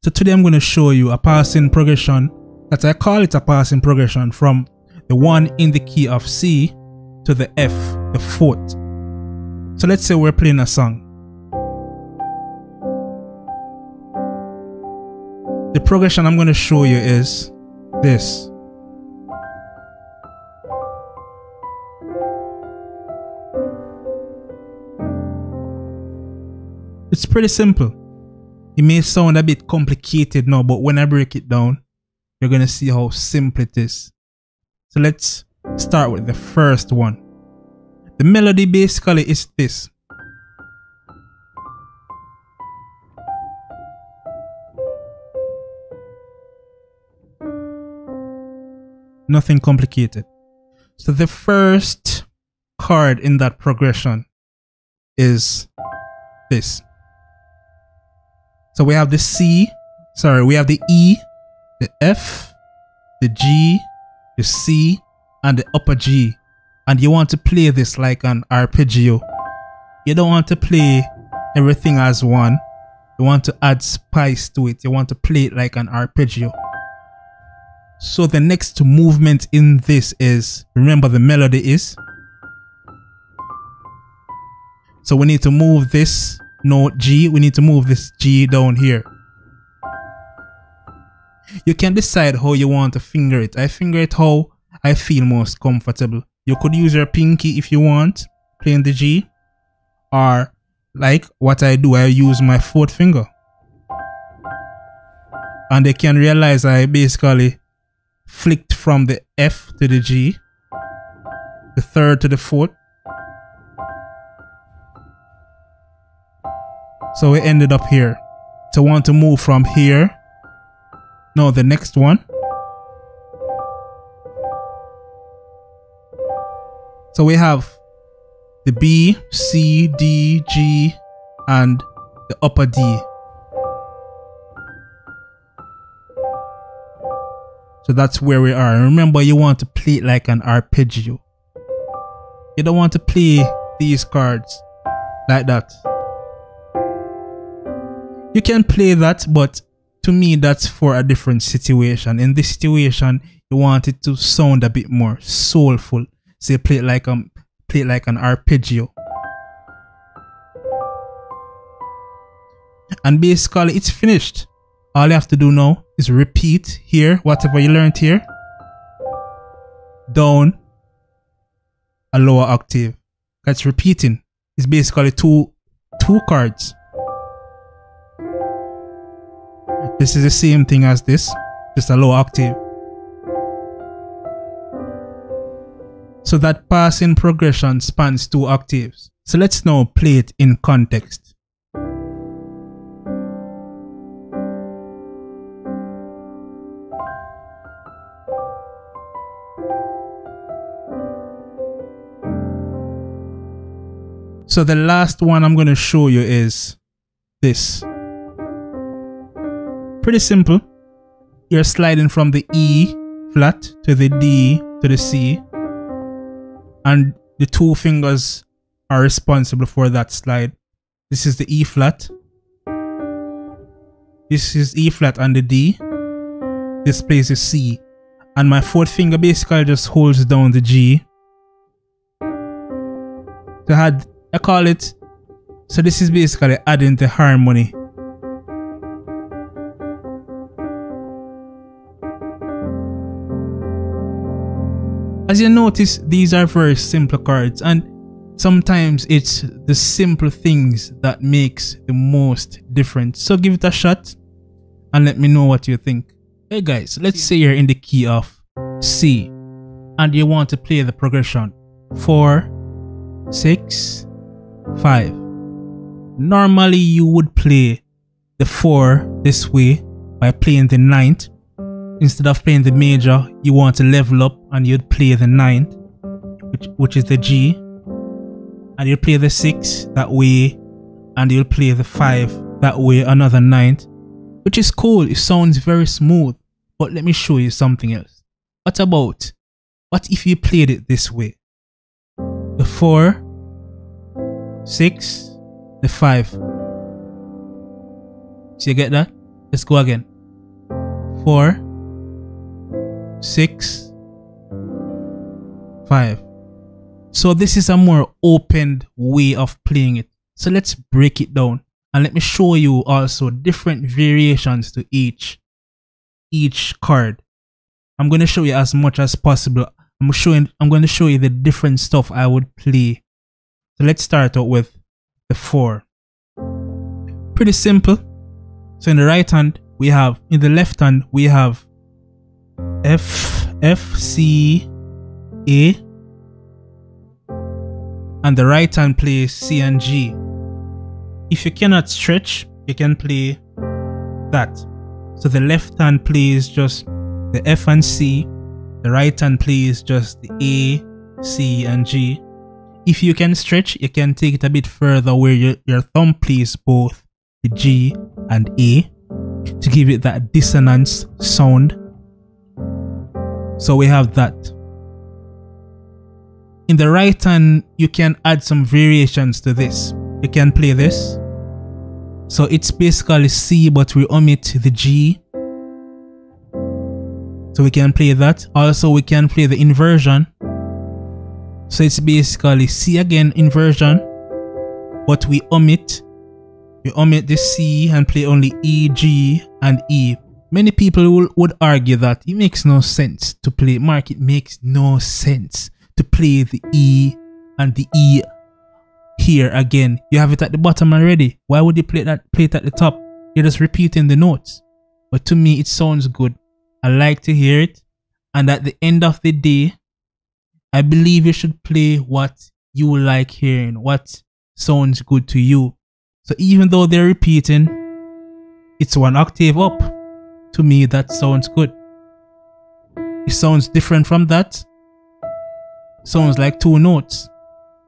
So today I'm going to show you a passing progression, that I call it a passing progression, from the 1 in the key of C to the F, the 4th. So let's say we're playing a song. The progression I'm going to show you is this. It's pretty simple. It may sound a bit complicated now, but when I break it down, you're going to see how simple it is. So let's start with the first one. The melody basically is this. Nothing complicated. So the first chord in that progression is this. So we have the we have the E, the F, the G, the C, and the upper G. And you want to play this like an arpeggio. You don't want to play everything as one. You want to add spice to it. You want to play it like an arpeggio. So the next movement in this is, remember the melody is. So we need to move this note G, we need to move this G down here. You can decide how you want to finger it. I finger it how I feel most comfortable. You could use your pinky if you want, playing the G. Or like what I do, I use my 4th finger. And they can realize I basically flicked from the F to the G, the 3rd to the 4th. So we ended up here. So want to move from here. No, the next one. So we have the B, C, D, G, and the upper D. So that's where we are. And remember, you want to play it like an arpeggio. You don't want to play these chords like that. You can play that, but to me that's for a different situation. In this situation, you want it to sound a bit more soulful. So you play it like an arpeggio. And basically it's finished. All you have to do now is repeat here, whatever you learned here, down a lower octave. That's repeating. It's basically two chords. This is the same thing as this, just a low octave. So that passing progression spans 2 octaves. So let's now play it in context. So the last one I'm going to show you is this. Pretty simple. You're sliding from the E flat to the D to the C, and the 2 fingers are responsible for that slide. This is the E flat. This is E flat and the D. This place is C. And my 4th finger basically just holds down the G. I call it, so this is basically adding the harmony. As you notice, these are very simple chords, and sometimes it's the simple things that makes the most difference. So give it a shot and let me know what you think. Hey guys, let's say you're in the key of C and you want to play the progression 4, 6, 5. Normally you would play the 4 this way by playing the 9th. Instead of playing the major, you want to level up and you'd play the 9th, which is the G, and you'll play the 6 that way, and you'll play the 5 that way, another 9th, which is cool. It sounds very smooth. But let me show you something else. What if you played it this way? The 4, 6, the 5. So you get that? Let's go again. 4, 6, 5. So this is a more opened way of playing it. So let's break it down and let me show you also different variations to each chord. I'm going to show you as much as possible. I'm going to show you the different stuff I would play. So let's start out with the 4. Pretty simple. So in the right hand we have, in the left hand we have F, C, A, and the right hand plays C and G. If you cannot stretch, you can play that. So the left hand plays just the F and C, the right hand plays just the A, C and G. If you can stretch, you can take it a bit further where your thumb plays both the G and A to give it that dissonance sound. So we have that. In the right hand, you can add some variations to this. You can play this. So it's basically C, but we omit the G. So we can play that. Also, we can play the inversion. So it's basically C again, inversion, but we omit the C and play only E, G, and E. Many people would argue that it makes no sense to play, Mark, it makes no sense to play the E and the E here again. You have it at the bottom already. Why would you play it at the top? You're just repeating the notes. But to me, it sounds good. I like to hear it. And at the end of the day, I believe you should play what you like hearing, what sounds good to you. So even though they're repeating, it's 1 octave up. To me, that sounds good. It sounds different from that. Sounds like 2 notes.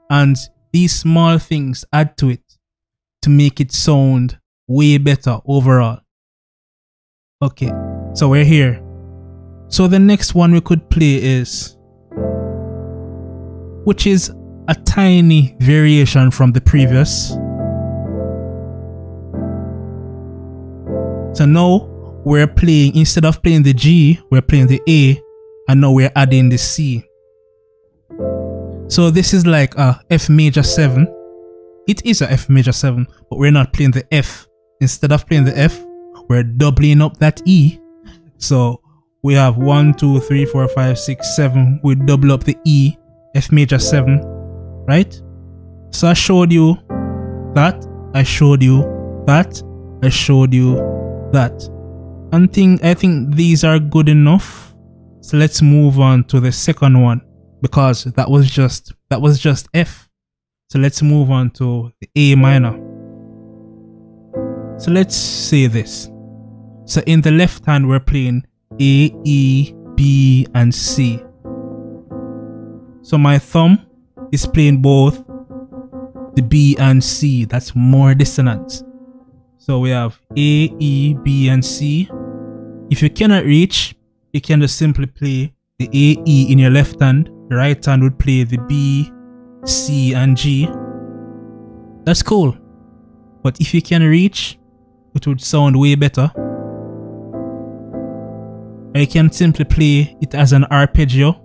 And these small things add to it to make it sound way better overall. Okay, so we're here. So the next one we could play is, which is a tiny variation from the previous. So now we're playing, instead of playing the G, we're playing the A, and now we're adding the C. So this is like a F major 7. It is a F major 7, but we're not playing the F. Instead of playing the F, we're doubling up that E. So we have 1, 2, 3, 4, 5, 6, 7. We double up the E, F major 7, right? So I showed you that, I showed you that, I showed you that. And I think these are good enough. So let's move on to the second one, because that was just F. So let's move on to the A minor. So let's say this. So in the left hand we're playing A, E, B and C. So my thumb is playing both the B and C. That's more dissonance. So we have A, E, B and C. If you cannot reach, you can just simply play the A, E in your left hand. The right hand would play the B, C and G. That's cool. But if you can reach, it would sound way better. Or you can simply play it as an arpeggio.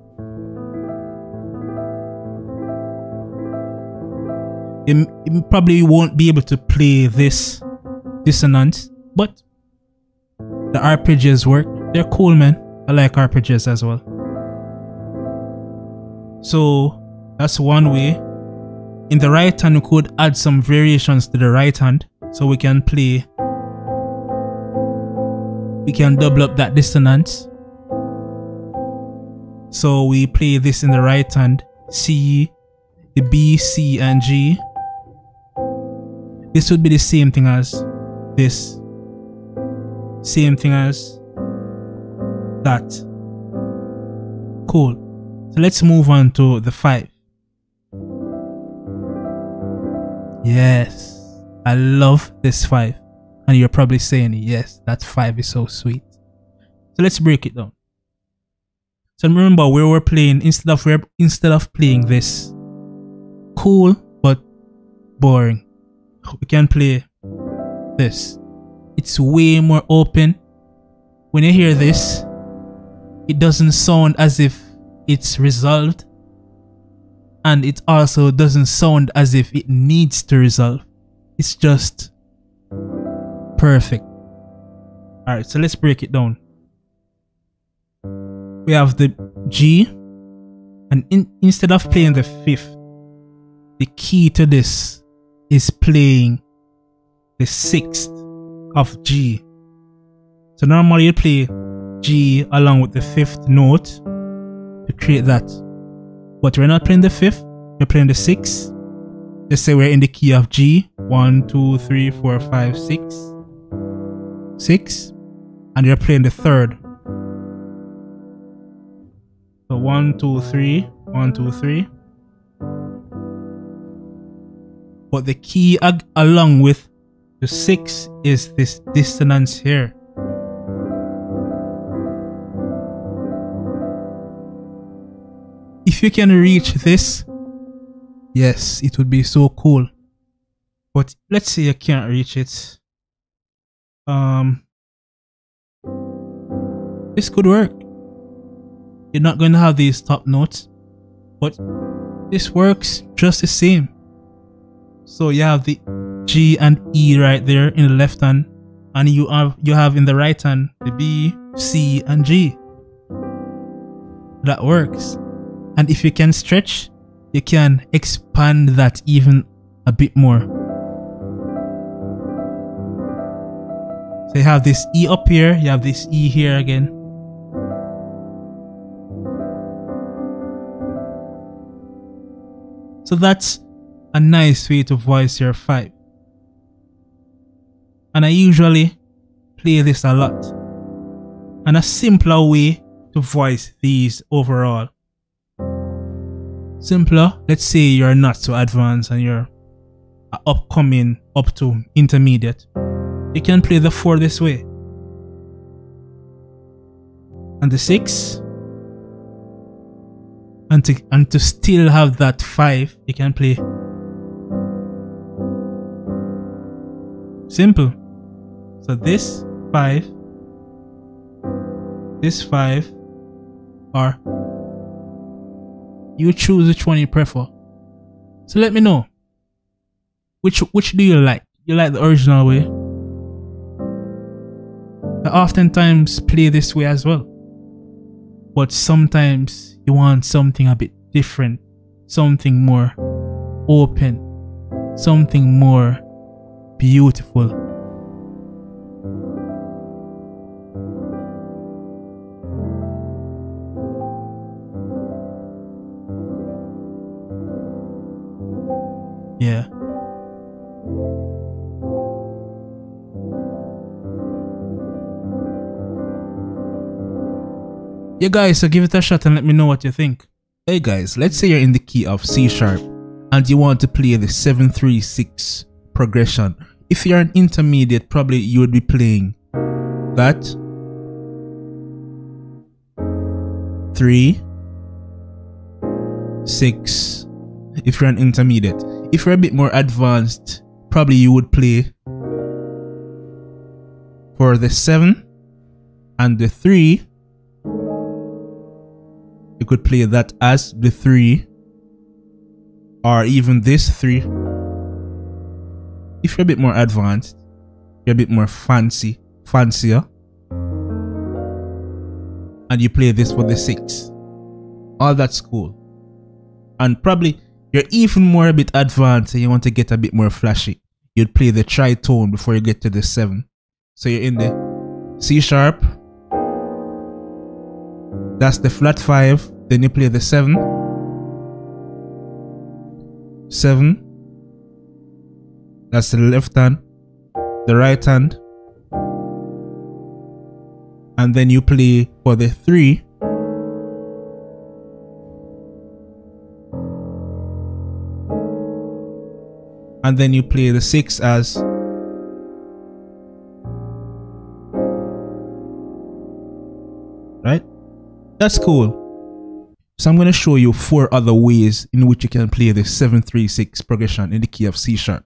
You probably won't be able to play this dissonance, but the arpeggios work. They're cool, man. I like arpeggios as well. So that's one way. In the right hand, we could add some variations to the right hand. So we can play, we can double up that dissonance. So we play this in the right hand, C, the B, C and G. This would be the same thing as this. Same thing as that. Cool. So let's move on to the 5. Yes, I love this 5. And you're probably saying, yes, that 5 is so sweet. So let's break it down. So remember, where we're playing, instead of playing this cool but boring, we can play this. It's way more open. When you hear this, it doesn't sound as if it's resolved, and it also doesn't sound as if it needs to resolve. It's just perfect. Alright, so let's break it down. We have the G, and instead of playing the 5th, the key to this is playing the 6th of G. So normally you play G along with the 5th note to create that. But we're not playing the 5th, we're playing the 6th. Let's say we're in the key of G. 1, 2, 3, 4, 5, 6. 6. And you're playing the 3rd. So 1, 2, 3, 1, 2, 3. But the key along with the 6 is this dissonance here. If you can reach this, yes, it would be so cool. But let's say you can't reach it. This could work. You're not going to have these top notes, but this works just the same. So you have the G and E right there in the left hand, and you have in the right hand the B, C, and G. That works. And if you can stretch, you can expand that even a bit more. So you have this E up here, you have this E here again. So that's a nice way to voice your 5. And I usually play this a lot. And a simpler way to voice these overall. Simpler, let's say you're not so advanced and you're upcoming up to intermediate. You can play the 4 this way. And the 6. And to still have that 5, you can play simple. So this 5, this 5, or you choose which one you prefer. So let me know. Which do you like? You like the original way? I oftentimes play this way as well. But sometimes you want something a bit different, something more open, something more beautiful. Yeah. Yeah guys, so give it a shot and let me know what you think. Hey guys, let's say you're in the key of C sharp and you want to play the 7-3-6 progression. If you're an intermediate, probably you would be playing that 3, 6. If you're an intermediate. If you're a bit more advanced, probably you would play for the 7 and the 3. You could play that as the 3, or even this 3. If you're a bit more advanced, you're a bit more fancier, and you play this for the 6. All that's cool. And probably you're even more a bit advanced and you want to get a bit more flashy. You'd play the tritone before you get to the 7. So you're in the C sharp. That's the flat 5. Then you play the 7. 7. That's the left hand. The right hand. And then you play for the 3. And then you play the 6 as right? That's cool. So I'm going to show you 4 other ways in which you can play the 7-3-6 progression in the key of C sharp.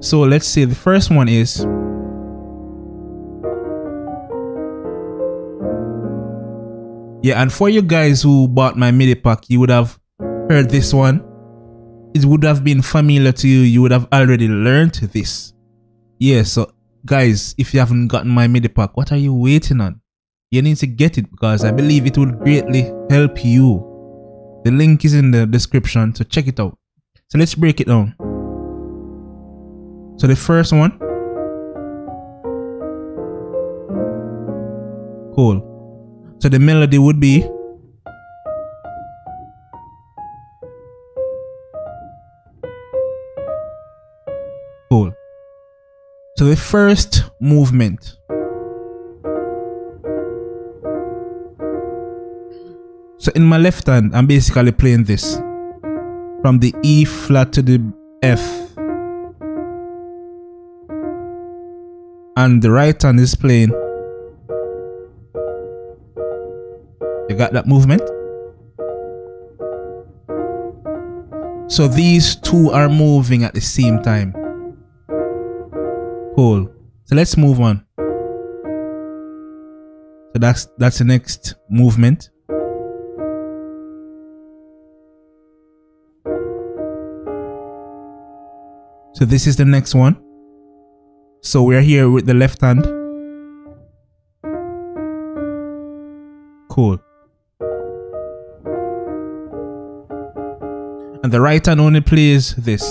So let's say the first one is Yeah, and for you guys who bought my MIDI pack, you would have heard this one. It would have been familiar to you. You would have already learned this. Yeah, so guys, if you haven't gotten my MIDI pack, what are you waiting on? You need to get it because I believe it will greatly help you. The link is in the description, so check it out. So let's break it down. So the first one. Cool. So the melody would be cool. So the first movement. So in my left hand, I'm basically playing this from the E flat to the F. And the right hand is playing. You got that movement? So these two are moving at the same time. Cool. So let's move on. So that's the next movement. So this is the next one. So we're here with the left hand. Cool. And the right hand only plays this.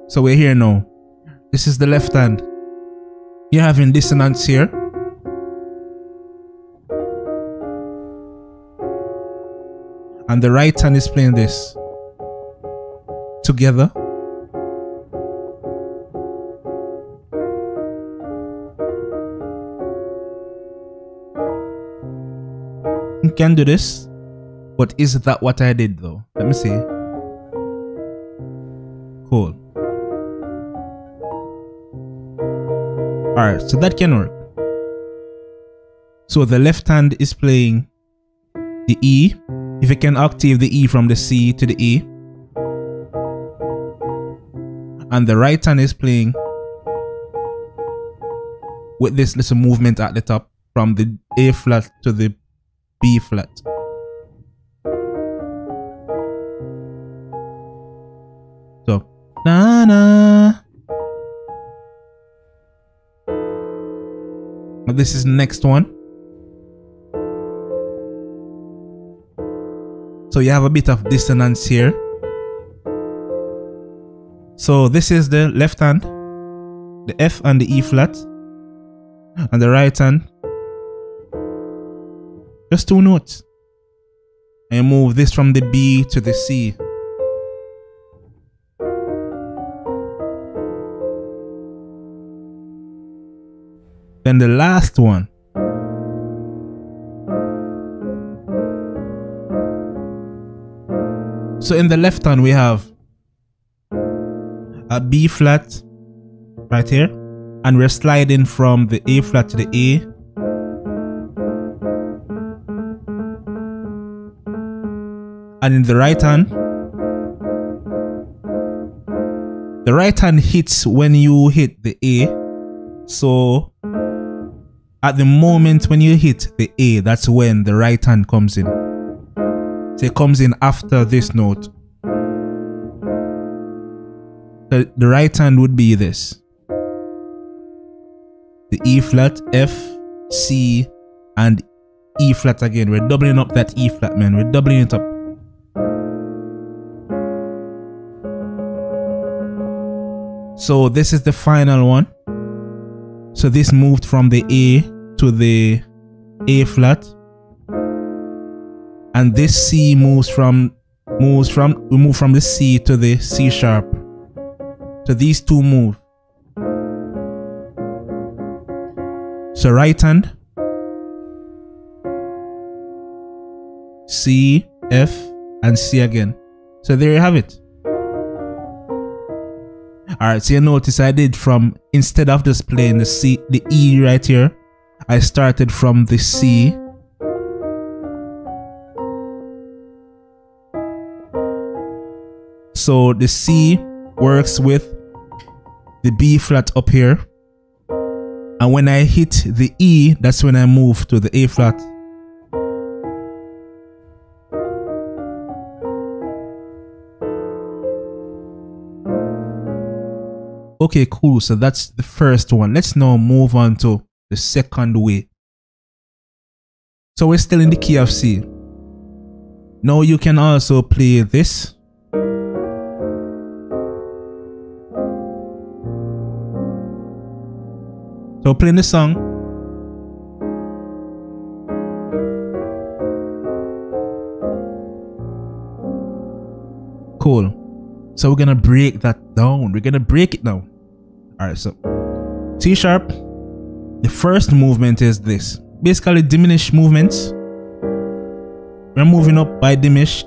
So we're here now. This is the left hand. You're having dissonance here. And the right hand is playing this. Together. You can do this. But is that what I did though? Let me see. Cool. Alright, so that can work. So the left hand is playing the E. If you can octave the E from the C to the E. And the right hand is playing with this little movement at the top from the A flat to the B flat. So, na na. This is the next one. So you have a bit of dissonance here. So this is the left hand, the F and the E flat, and the right hand, just two notes. And you move this from the B to the C. Then the last one. So in the left hand we have a B flat right here, and we're sliding from the A flat to the A. And in the right hand hits when you hit the A. So at the moment when you hit the A, that's when the right hand comes in. So it comes in after this note. The right hand would be this. The E flat, F, C, and E flat again. We're doubling up that E flat, man. We're doubling it up. So this is the final one. So this moved from the A to the A flat. And this C we move from the C to the C sharp. So these two move. So right hand, C, F, and C again. So there you have it. Alright, so you notice I did from, instead of just playing the C, the E right here, I started from the C. So the C works with the B flat up here, And when I hit the E, that's when I move to the A flat. Okay, cool. So that's the first one. Let's now move on to the second way. So we're still in the key of C. Now you can also play this. So playing the song. Cool. So we're gonna break that down. We're gonna break it now. Alright, so C sharp. The first movement is this. Basically diminished movements. We're moving up by diminish.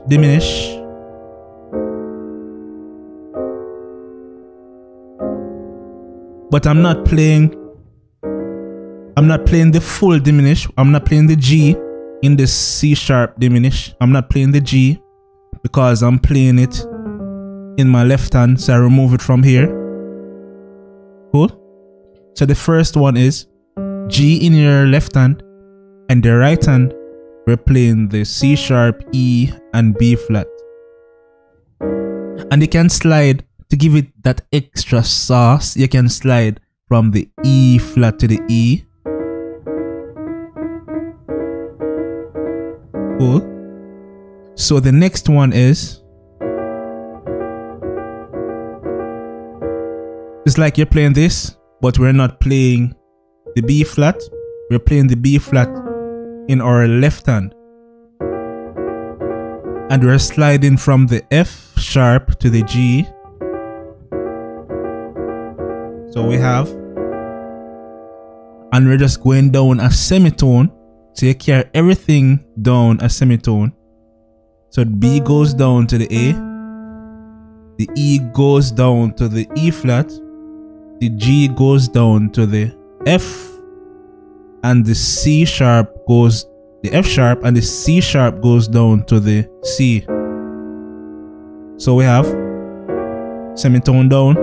But I'm not playing the full diminish. I'm not playing the G in the C sharp diminish. I'm not playing the G because I'm playing it in my left hand. So I remove it from here. Cool. So the first one is G in your left hand, and the right hand we're playing the C sharp, E, and B flat. And you can slide to give it that extra sauce. You can slide from the E flat to the E. Cool. So the next one is, it's like you're playing this, but we're not playing the B flat. We're playing the B flat in our left hand. And we're sliding from the F sharp to the G. So we have, and we're just going down a semitone. So you carry everything down a semitone. So B goes down to the A. The E goes down to the E flat. The G goes down to the F. And the C sharp goes, the F sharp and the C sharp goes down to the C. So we have semitone down.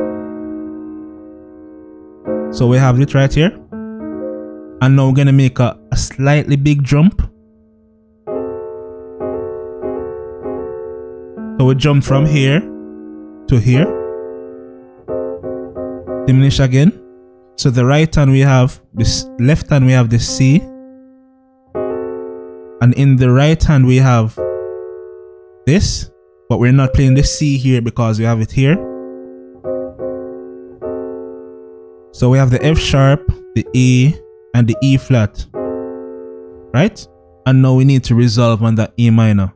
So we have it right here. And now we're going to make a slightly big jump. So we jump from here to here. Diminish again. So the right hand we have this, left hand we have the C. And in the right hand we have this. But we're not playing the C here because we have it here. So we have the F sharp, the A, and the E flat. Right? And now we need to resolve on that A minor.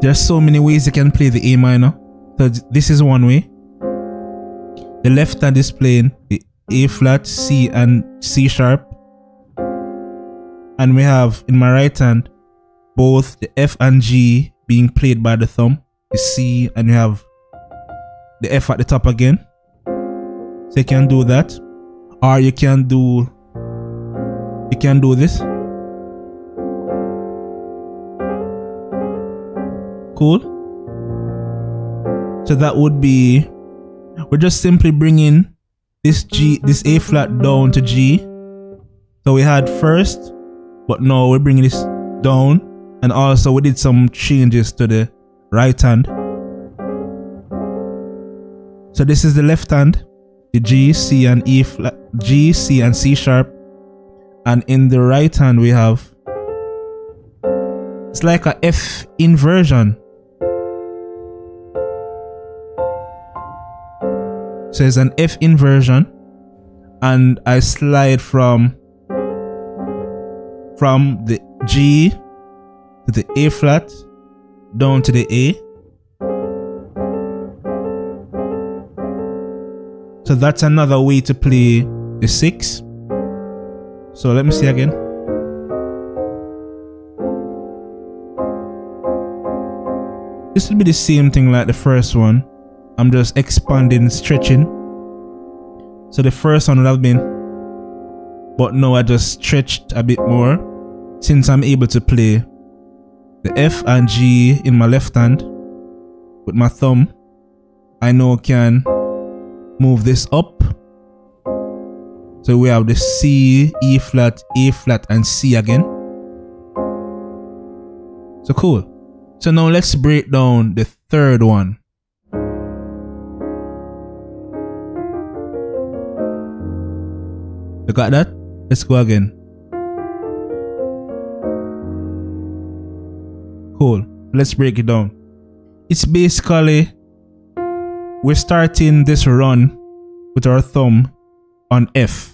There's so many ways you can play the A minor. So this is one way. The left hand is playing the A flat, C, and C sharp. And we have in my right hand both the F and G being played by the thumb, the C, and you have the F at the top again. So you can do that. Or you can do this. Cool. So that would be, we're just simply bringing this G, this A flat down to G. So we had first, but now we're bringing this down, and also we did some changes to the right hand. So this is the left hand, the G, C, and E flat, G, C, and C sharp, and in the right hand we have, it's like a F inversion. So it's an F inversion, and I slide from the G to the A flat down to the A. So that's another way to play the 6. So let me see again. This will be the same thing like the first one. I'm just expanding, stretching. So the first one would have been, but now I just stretched a bit more since I'm able to play the F and G in my left hand with my thumb. I now can move this up So we have the C, E flat, A flat, and C again. So cool. So now let's break down the third one. You got that? Let's go again. Cool. Let's break it down. It's basically we're starting this run with our thumb on F.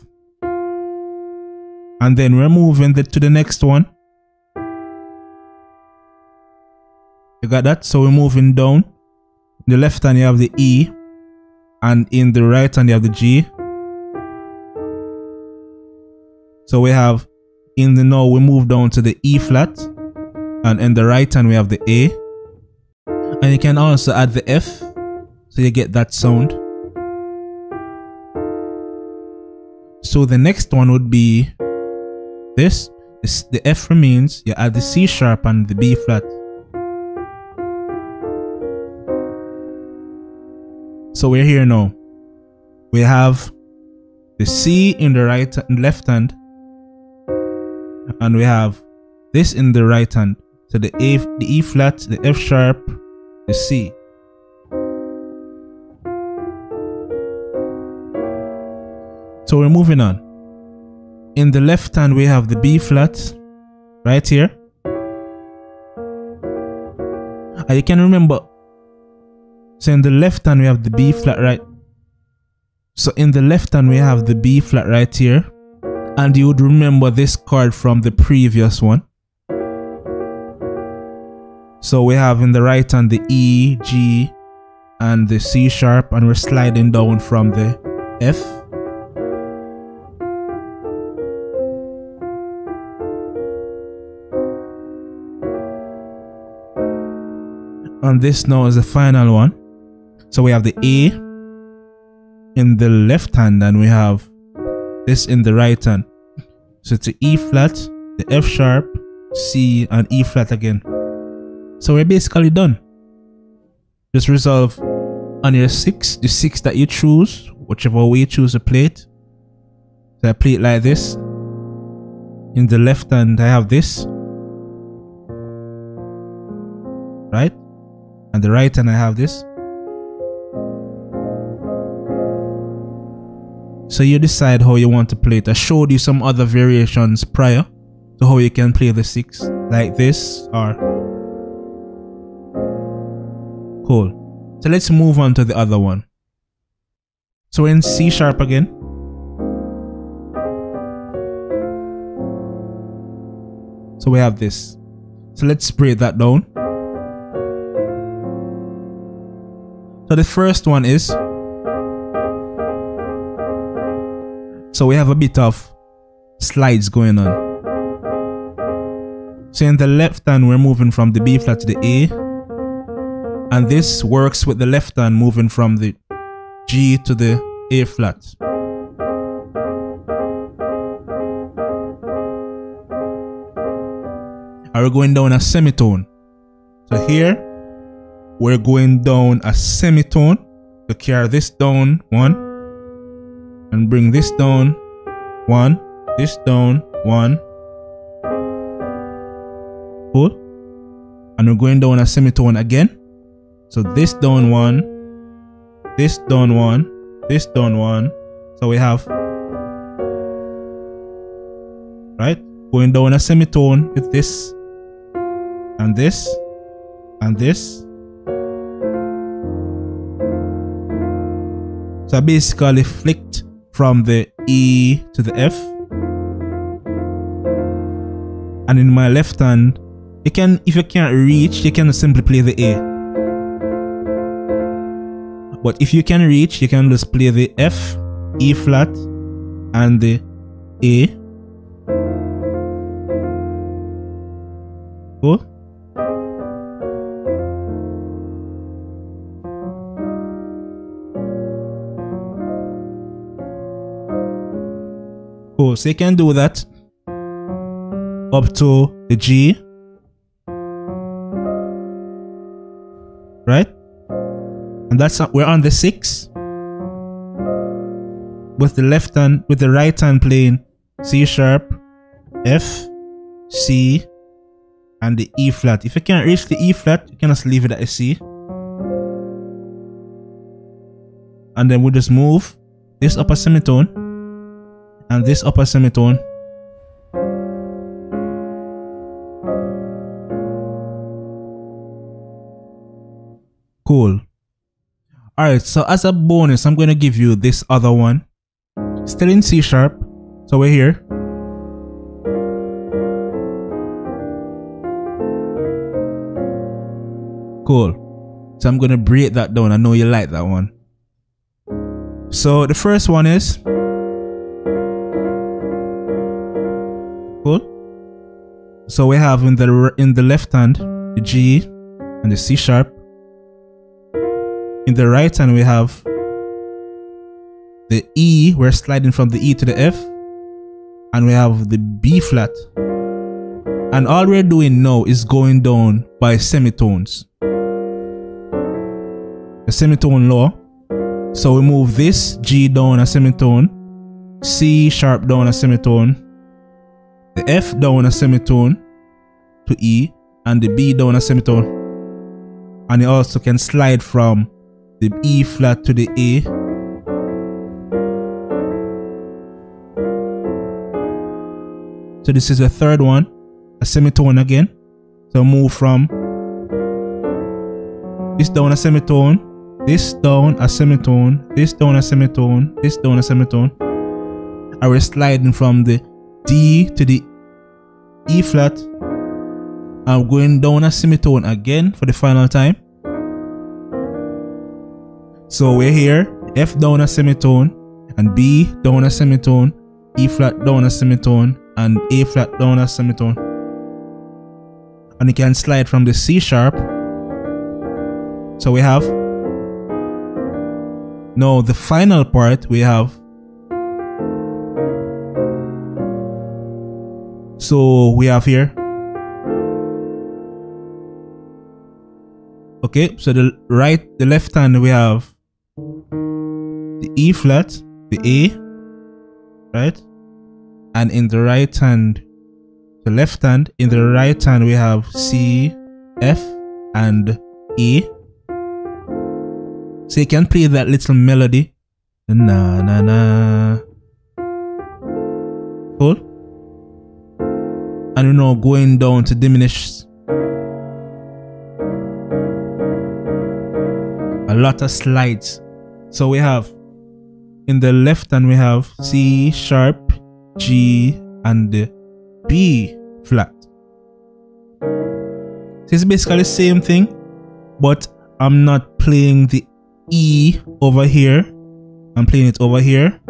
And then we're moving to the next one. You got that? So we're moving down. In the left hand you have the E. And in the right hand you have the G. So we have in the now we move down to the E flat. And in the right hand we have the A. And you can also add the F. So you get that sound. So the next one would be this. The F remains. You add the C sharp and the B flat. So we're here now. We have the C in the right and left hand. And we have this in the right hand. So the A, the E flat, the F sharp, the C. So we're moving on. In the left hand we have the B flat right here. And you can remember. So in the left hand we have the B flat right. So in the left hand we have the B flat right here. And you would remember this chord from the previous one. So we have in the right hand the E, G, and the C sharp, and we're sliding down from the F. And this now is the final one. So we have the A in the left hand and we have this in the right hand. So it's the E flat, the F sharp, C, and E flat again. So we're basically done. Just resolve on your 6, the 6 that you choose, whichever way you choose to play it. So I play it like this. In the left hand I have this. Right? And the right hand I have this. So you decide how you want to play it. I showed you some other variations prior to how you can play the 6, like this or cool. So let's move on to the other one. So we're in C sharp again. So we have this. So let's break that down. So the first one is, so we have a bit of slides going on. So in the left hand we're moving from the B flat to the A. And this works with the left hand moving from the G to the A flat. And we're going down a semitone. So here we're going down a semitone to carry this down 1 and bring this down 1, this down 1. Cool. And we're going down a semitone again. So this down 1, this down 1, this down 1. So we have, right, going down a semitone with this and this and this. So I basically flicked from the E to the F. And in my left hand, you can, if you can't reach, you can simply play the A. But if you can reach, you can just play the F, E flat, and the A. Cool. Cool. So you can do that up to the G. Right? And that's, we're on the 6. with the left hand, with the right hand playing C sharp, F, C, and the E flat. If you can't reach the E flat, you can just leave it at a C. And then we just move this upper semitone and this upper semitone. Cool. Alright, so as a bonus, I'm going to give you this other one. Still in C sharp. So we're here. Cool. So I'm going to break that down. I know you like that one. So the first one is cool. So we have in the left hand the G and the C sharp. In the right hand we have the E. We're sliding from the E to the F, and we have the B flat. And all we're doing now is going down by semitones. The semitone law. So we move this G down a semitone, C sharp down a semitone, the F down a semitone to E, and the B down a semitone. And you also can slide from the E flat to the A. So this is the third one, a semitone again. So move from this down a semitone, this down a semitone, this down a semitone, this down a semitone. And we're sliding from the D to the E flat. I'm going down a semitone again for the final time. So we're here, F down a semitone, and B down a semitone, E flat down a semitone, and A flat down a semitone. And you can slide from the C sharp. So we have now the final part. We have, so we have here, okay, so the left hand we have the E flat, the A, right? And in the right hand, the left hand, in the right hand we have C, F, and E. So you can play that little melody. Na na na. Cool. And you know, going down to diminish. A lot of slides. So we have in the left hand we have C sharp, G, and the B flat. So it's basically the same thing, but I'm not playing the E over here. I'm playing it over here.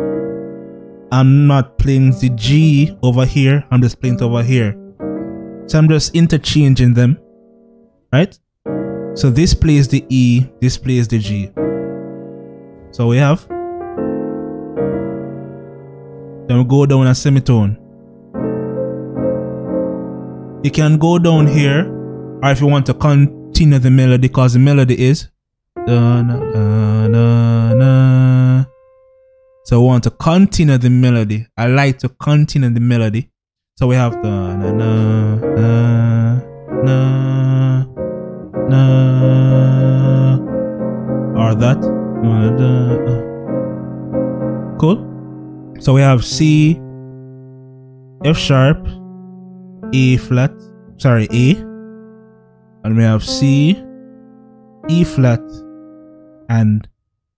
I'm not playing the G over here. I'm just playing it over here. So I'm just interchanging them, right? So this plays the E, this plays the G. So we have, then we go down a semitone. You can go down here, or if you want to continue the melody, because the melody is da, na, na, na. So we want to continue the melody. I like to continue the melody. So we have da, na, na, na, na, na, or that. Cool. So we have C, F sharp, A flat, sorry, A, and we have C, E flat, and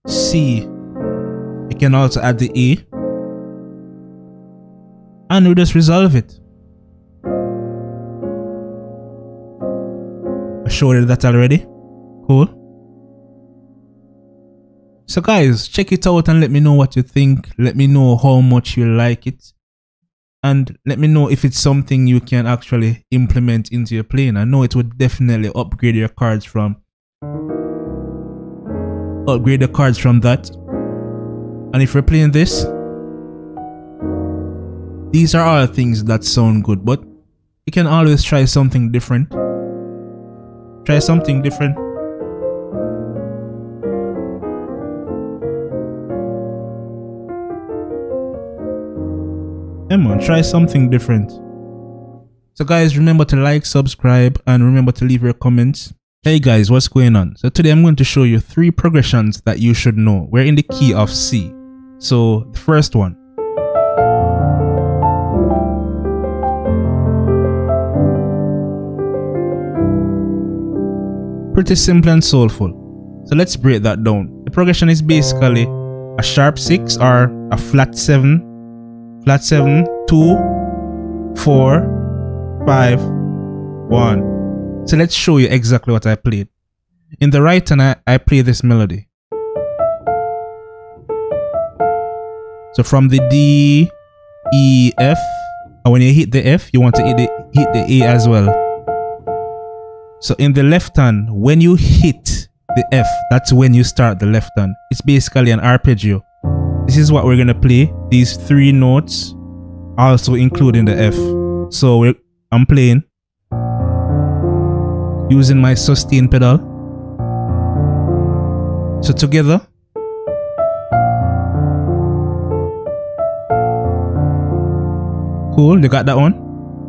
C. You can also add the A, and we just resolve it. I showed you that already. Cool. So guys, check it out and let me know what you think. Let me know how much you like it. And let me know if it's something you can actually implement into your playing. I know it would definitely upgrade your cards from that. And if you're playing this, these are all things that sound good, but you can always try something different. Try something different. Yeah, man, try something different. So guys, remember to like, subscribe, and remember to leave your comments. Hey guys, what's going on? So today I'm going to show you 3 progressions that you should know. We're in the key of C. So the first one. Pretty simple and soulful. So let's break that down. The progression is basically a sharp 6 or a flat 7, 2, 4, 5, 1. So let's show you exactly what I played. In the right hand, I play this melody. So from the D, E, F, and when you hit the F, you want to hit the A as well. So in the left hand, when you hit the F, that's when you start the left hand. It's basically an arpeggio. This is what we're going to play. These 3 notes, also including the F. So I'm playing using my sustain pedal. So together. Cool, you got that one?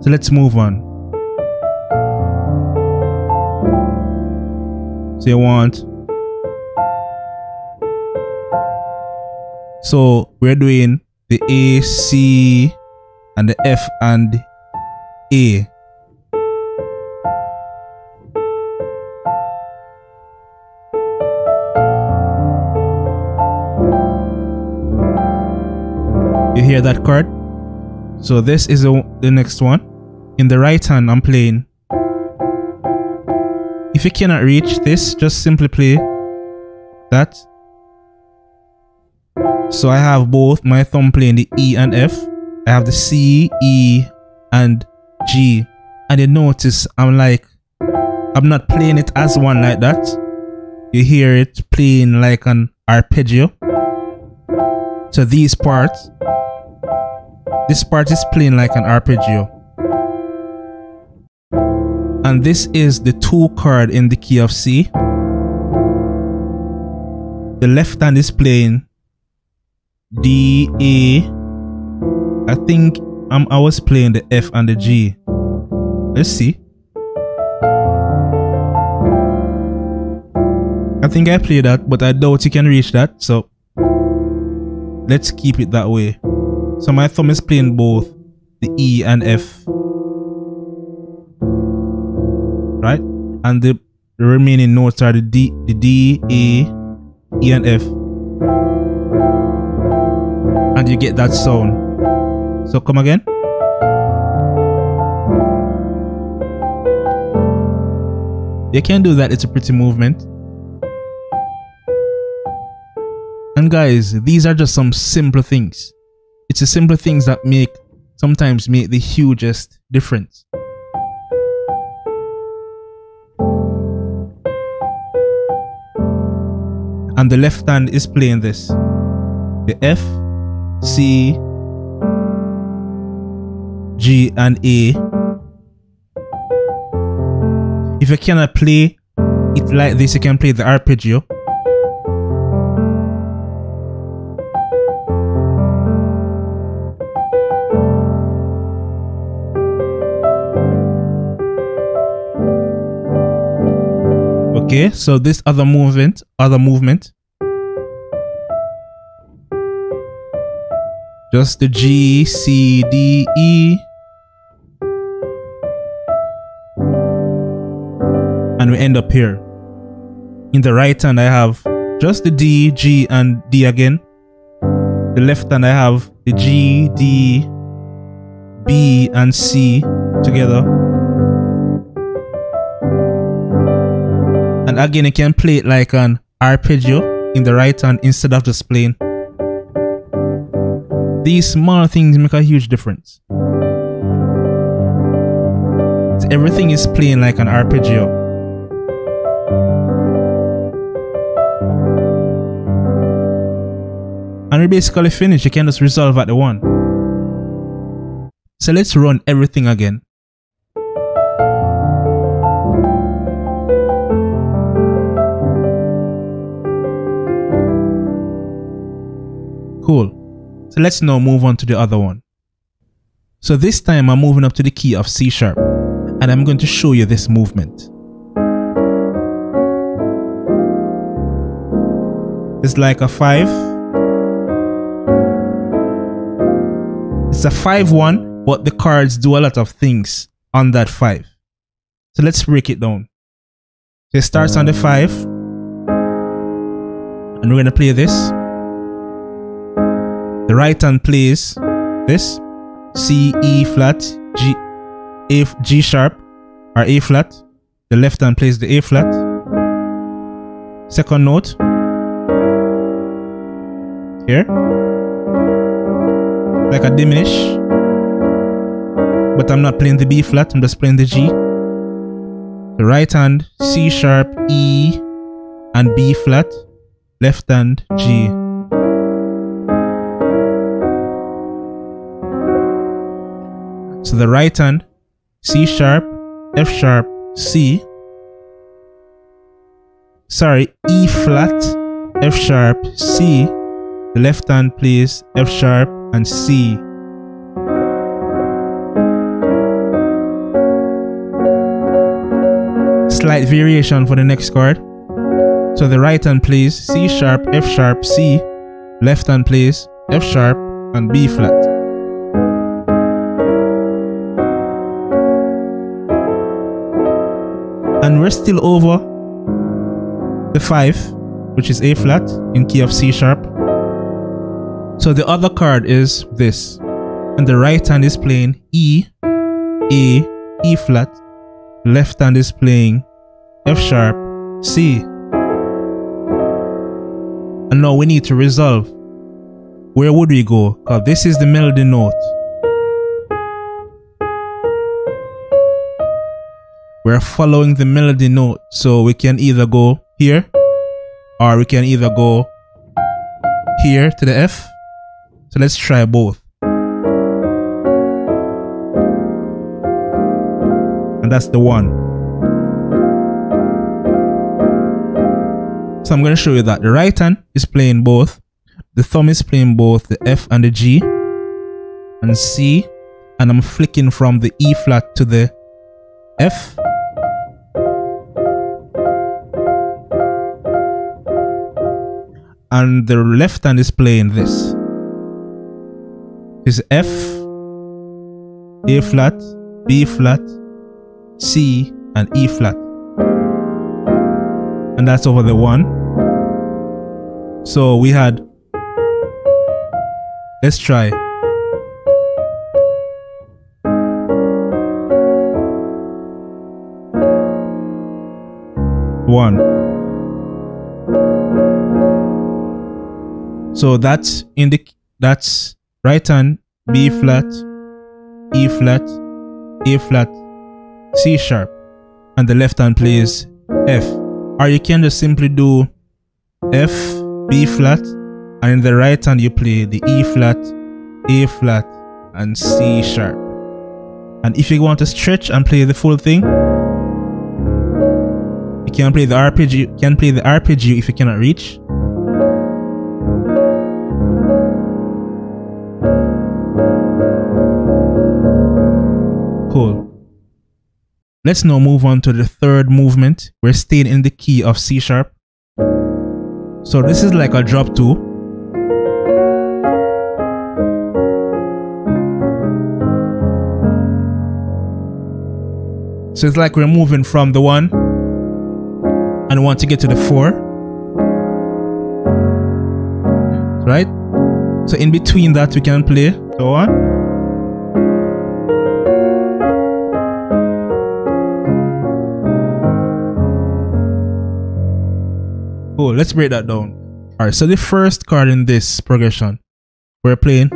So let's move on. So you want. So we're doing the A, C, and the F and A. You hear that chord? So this is the next one. In the right hand, I'm playing. If you cannot reach this, just simply play that. So I have both my thumb playing the E and F. I have the C, E, and G. And you notice I'm not playing it as one like that. You hear it playing like an arpeggio. So this part is playing like an arpeggio. And this is the 2 chord in the key of C. The left hand is playing D, A. I think I was playing the F and the G. Let's see. I think I played that, but I doubt you can reach that. So let's keep it that way. So my thumb is playing both the E and F. Right? And the remaining notes are the D, A, E, and F. And you get that sound. So come again. You can do that, it's a pretty movement. And guys, these are just some simple things. It's the simple things that sometimes make the hugest difference. And the left hand is playing this. The F, C, G, and A. If you cannot play it like this, you can play the arpeggio. Okay, so this other movement. Just the G, C, D, E. And we end up here. In the right hand, I have just the D, G, and D again. The left hand, I have the G, D, B, and C together. And again, you can play it like an arpeggio in the right hand instead of just playing. These small things make a huge difference. So everything is playing like an arpeggio. And we're basically finished. You can just resolve at the 1. So let's run everything again. Cool. So let's now move on to the other one. So this time I'm moving up to the key of C sharp, and I'm going to show you this movement. It's like a 5. It's a 5-1, but the chords do a lot of things on that 5. So let's break it down. So it starts on the 5, and we're going to play this. The right hand plays this, C, E flat, G, G sharp, or A flat. The left hand plays the A flat. Second note, here, like a diminish, but I'm not playing the B flat, I'm just playing the G. The right hand, C sharp, E, and B flat. Left hand, G. So the right hand, C sharp, F sharp, C. Sorry, E flat, F sharp, C. The left hand plays F sharp and C. Slight variation for the next chord. So the right hand plays C sharp, F sharp, C. Left hand plays F sharp and B flat. And we're still over the 5, which is A flat in key of C sharp. So the other chord is this, and the right hand is playing E, A, E flat. Left hand is playing F sharp, C. And now we need to resolve. Where would we go? Because this is the melody note. We're following the melody note, so we can either go here, or we can either go here to the F. So let's try both. And that's the 1. So I'm going to show you that the right hand is playing both. The thumb is playing both the F and the G and C. And I'm flicking from the E flat to the F. And the left hand is playing this. Is F, A flat, B flat, C, and E flat. And that's over the 1. So we had, let's try. One. So that's right hand, B flat, E flat, A flat, C sharp, and the left hand plays F. Or you can just simply do F, B flat, and in the right hand you play the E flat, A flat, and C sharp. And if you want to stretch and play the full thing, you can play the arpeggio. You can play the arpeggio if you cannot reach. Cool. Let's now move on to the third movement. We're staying in the key of C sharp. So this is like a drop 2. So it's like we're moving from the 1 and want to get to the 4. Right? So in between that we can play the 1. Cool, let's break that down. Alright, so the first chord in this progression, we're playing.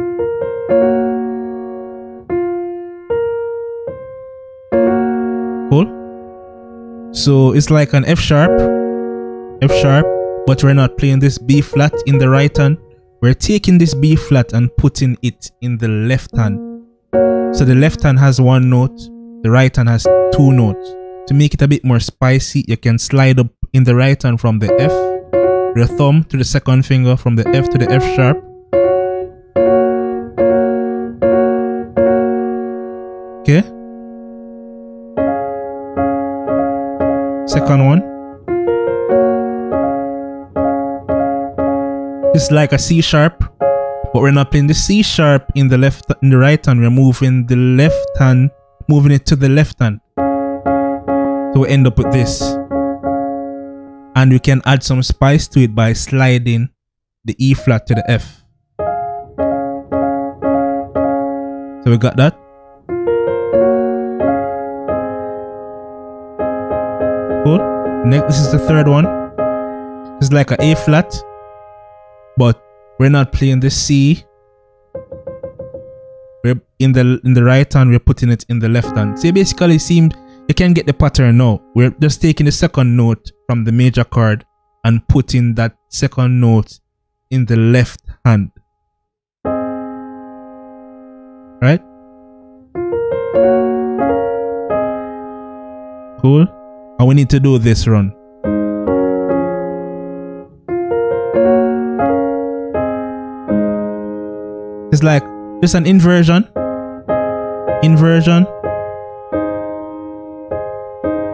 Cool. So it's like an F sharp, but we're not playing this B flat in the right hand. We're taking this B flat and putting it in the left hand. So the left hand has 1 note, the right hand has 2 notes. To make it a bit more spicy, you can slide up in the right hand from the F, the thumb to the second finger, from the F to the F sharp. second one. It's like a C sharp, but we're not playing the C sharp in the right hand. We're moving the left hand, moving it to the left hand. So we end up with this. And we can add some spice to it by sliding the E flat to the F. So we got that. Cool. Next, this is the third one. It's like an A flat, but we're not playing the C. We're in the right hand, we're putting it in the left hand. So basically, you can get the pattern now. We're just taking the second note from the major chord and putting that second note in the left hand. Right? Cool. And we need to do this run. It's like just an inversion. Inversion.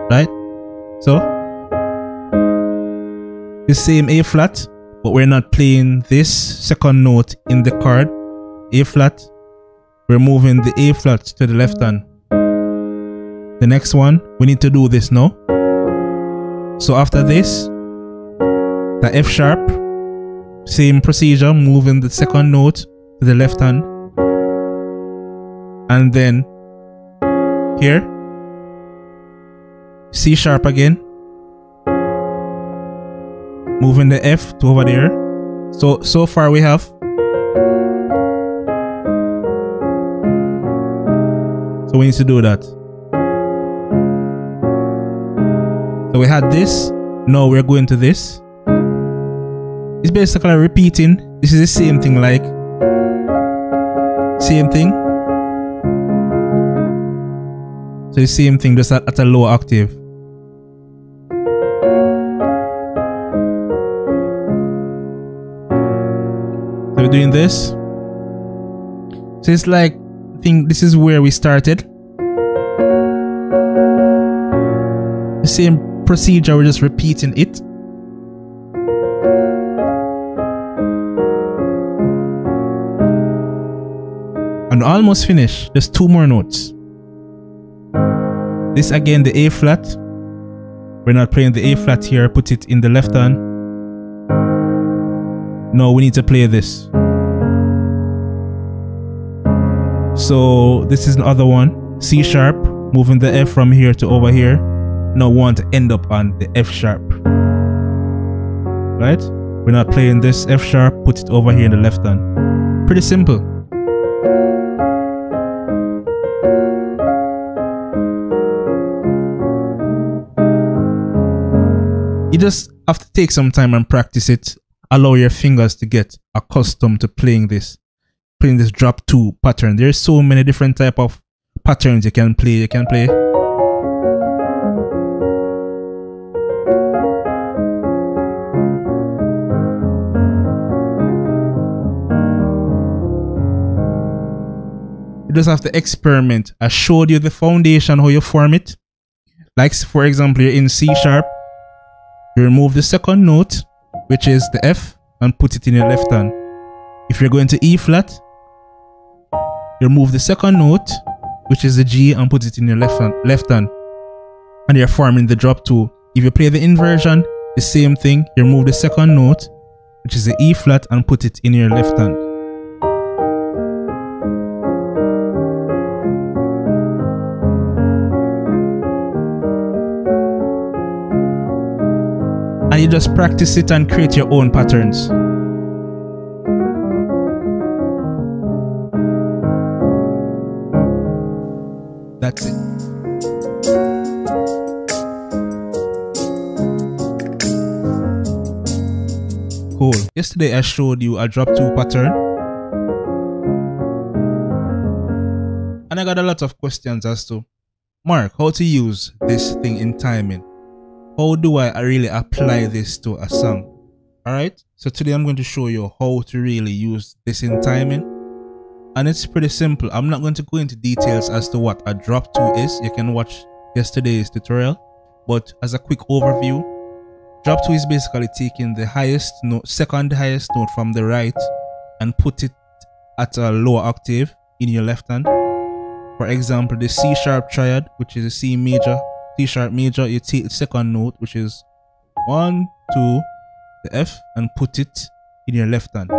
Right? So the same A flat, but we're not playing this second note in the chord. A flat. We're moving the A flat to the left hand. The next one, we need to do this now. So after this, the F sharp, same procedure, moving the second note to the left hand. And then here, C sharp again, moving the F to over there. So far we have so we need to do that. So we had this, now we're going to this. It's basically repeating. This is the same thing, like same thing. So the same thing, just at a lower octave. So we're doing this. So it's like, I think this is where we started. The same procedure, we're just repeating it. And almost finished. Just two more notes. This again, the A flat. We're not playing the A flat here. Put it in the left hand. No, we need to play this. So this is the other one. C sharp. Moving the F from here to over here. Now we want to end up on the F sharp. Right? We're not playing this F sharp. Put it over here in the left hand. Pretty simple. You just have to take some time and practice it. Allow your fingers to get accustomed to playing this drop 2 pattern. There's so many different type of patterns you can play. You just have to experiment. I showed you the foundation, how you form it. Like for example, you're in C sharp. You remove the second note, which is the F, and put it in your left hand. If you're going to E flat, you remove the second note, which is the G, and put it in your left hand. And you're forming the drop 2. If you play the inversion, the same thing. You remove the second note, which is the E flat, and put it in your left hand. And you just practice it and create your own patterns. That's it. Cool. Yesterday I showed you a drop 2 pattern. And I got a lot of questions as to, Mark, how to use this thing in timing. How do I really apply this to a song? Alright, so today I'm going to show you how to really use this in timing. And it's pretty simple. I'm not going to go into details as to what a drop 2 is. You can watch yesterday's tutorial. but as a quick overview, drop 2 is basically taking the highest note, second highest note from the right and put it at a lower octave in your left hand. For example, the C sharp triad, which is a C major, C sharp major, you take the second note, which is 1, 2, the F, and put it in your left hand,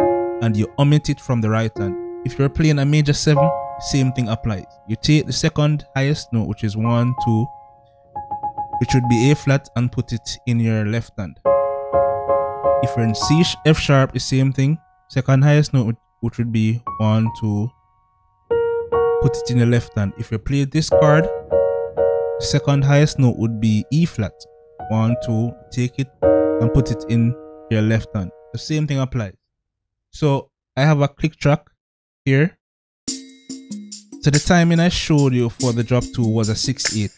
and you omit it from the right hand. If you're playing a major 7, same thing applies. You take the second highest note, which is 1, 2, which would be A flat, and put it in your left hand. If you're in C, F sharp, the same thing. Second highest note, which would be 1, 2, put it in your left hand. If you play this chord, second highest note would be E flat. 1, 2, take it and put it in your left hand. The same thing applies. So I have a click track here. So the timing I showed you for the drop 2 was a 6/8.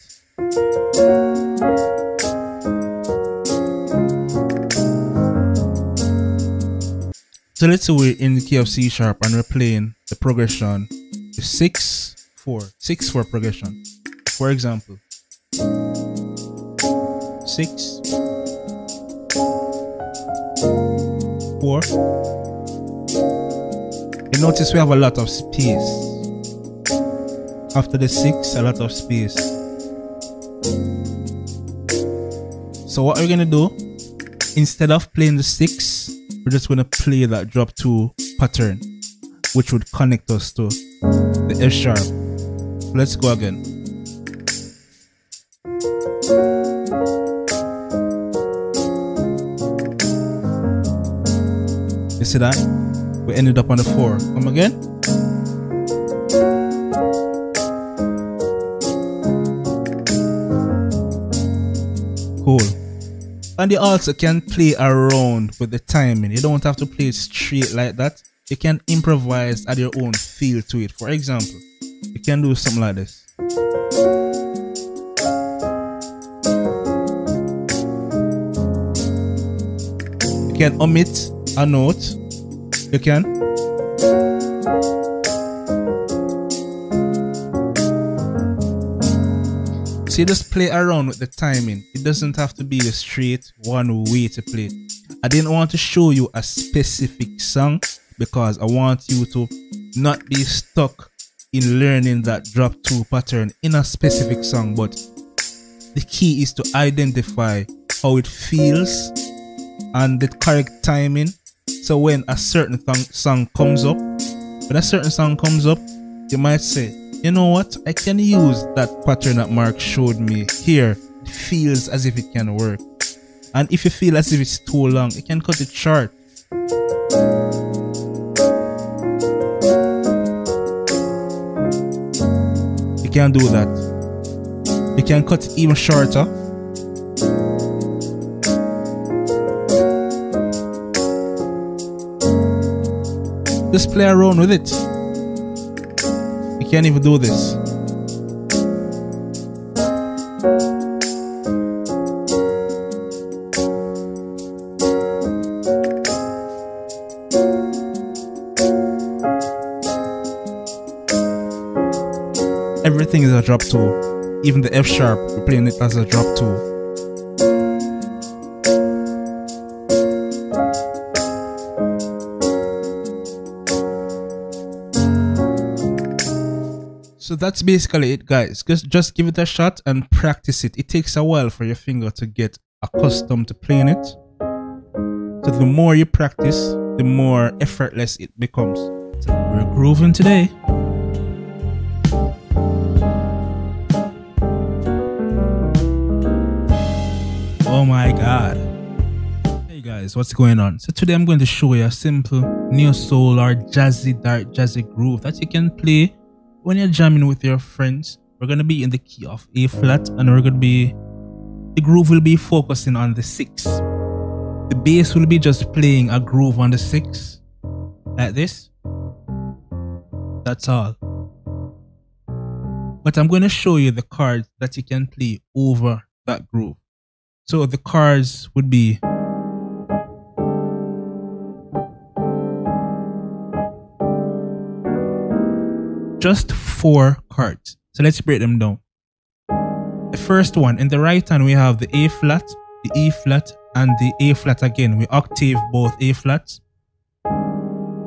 So let's say we're in the key of C sharp and we're playing the progression, the 6/4 progression. For example, 6, 4. You notice we have a lot of space. After the 6, a lot of space. So what we're gonna do, instead of playing the 6, we're just gonna play that drop 2 pattern, which would connect us to the F sharp. Let's go again. You see that? We ended up on the 4. Come again. Cool. And you also can play around with the timing. You don't have to play it straight like that. You can improvise, add your own feel to it. For example, you can do something like this. You can omit a note. You can. So you just play around with the timing. It doesn't have to be the straight one way to play it. I didn't want to show you a specific song because I want you to not be stuck in learning that drop 2 pattern in a specific song, but the key is to identify how it feels and the correct timing. So when a certain song comes up, you might say, you know what, I can use that pattern that Mark showed me here. It feels as if it can work. And if you feel as if it's too long, you can cut it short. You can do that. You can cut it even shorter. Just play around with it. You can't even do this. Everything is a drop 2. Even the F sharp, we're playing it as a drop 2. So that's basically it, guys. Just give it a shot and practice it. It takes a while for your finger to get accustomed to playing it. So the more you practice, the more effortless it becomes. So we're grooving today. Oh my god. Hey guys, what's going on? So today I'm going to show you a simple neo soul or jazzy, dark jazzy groove that you can play when you're jamming with your friends. We're going to be in the key of A flat, and the groove will be focusing on the 6. The bass will be just playing a groove on the 6 like this. That's all. But I'm going to show you the chords that you can play over that groove. So the chords would be just 4 chords. So let's break them down. The first one, in the right hand we have the A flat, the E flat, and the A flat again. We octave both A flats.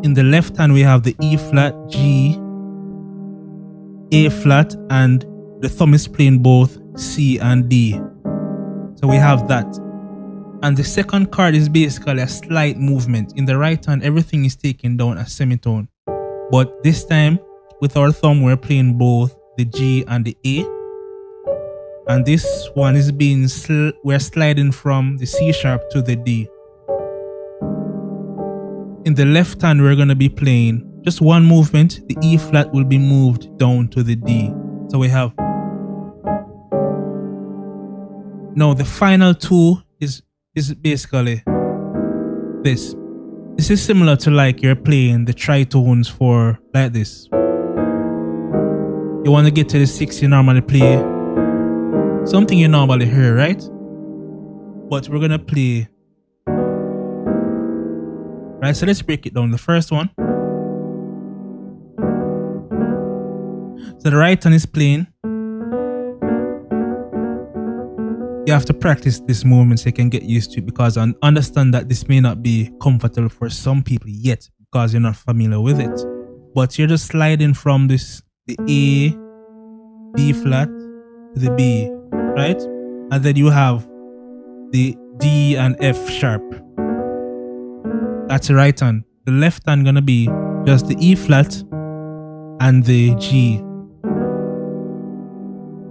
In the left hand we have the E flat, G, A flat, and the thumb is playing both C and D. So we have that. And the second chord is basically a slight movement. In the right hand, everything is taken down a semitone. But this time, with our thumb, we're playing both the G and the A. And this one is being, we're sliding from the C sharp to the D. In the left hand, we're going to be playing just one movement. The E flat will be moved down to the D. So we have. Now the final two is basically this. This is similar to like you're playing the tritones for like this. You want to get to the 6 you normally play. Something you normally hear, right? But we're gonna play. Right, so let's break it down. The first one. So the right hand is playing. You have to practice this movement so you can get used to it, because I understand that this may not be comfortable for some people yet because you're not familiar with it. But you're just sliding from this, the A, B flat to the B, right? And then you have the D and F sharp. That's the right hand. The left hand gonna be just the E flat and the G.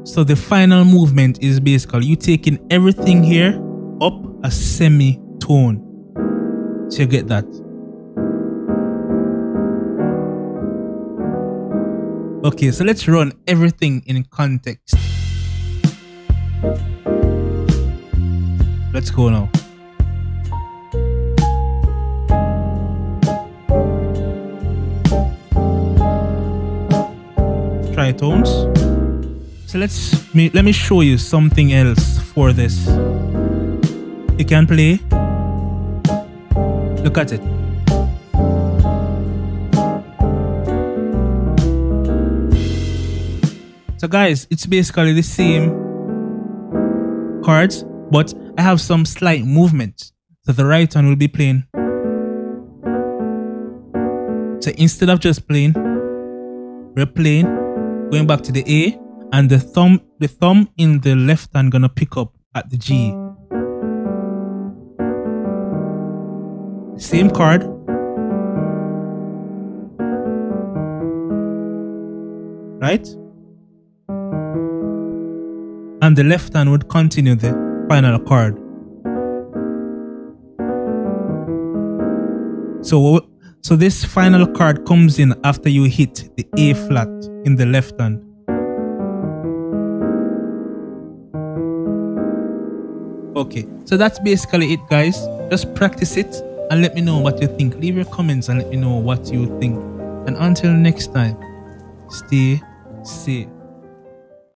So the final movement is basically you taking everything here up a semitone. So you get that. Okay, so let's run everything in context. Let's go now. Tritones. So let me show you something else for this. You can play. Look at it. So guys, it's basically the same chords, but I have some slight movement. So the right hand will be playing. So instead of just playing, we're playing, going back to the A, and the thumb in the left hand gonna pick up at the G. Same chord. Right? And the left hand would continue the final chord. So this final chord comes in after you hit the A flat in the left hand. Okay, so that's basically it, guys. Just practice it and let me know what you think. Leave your comments and let me know what you think. And until next time, stay safe.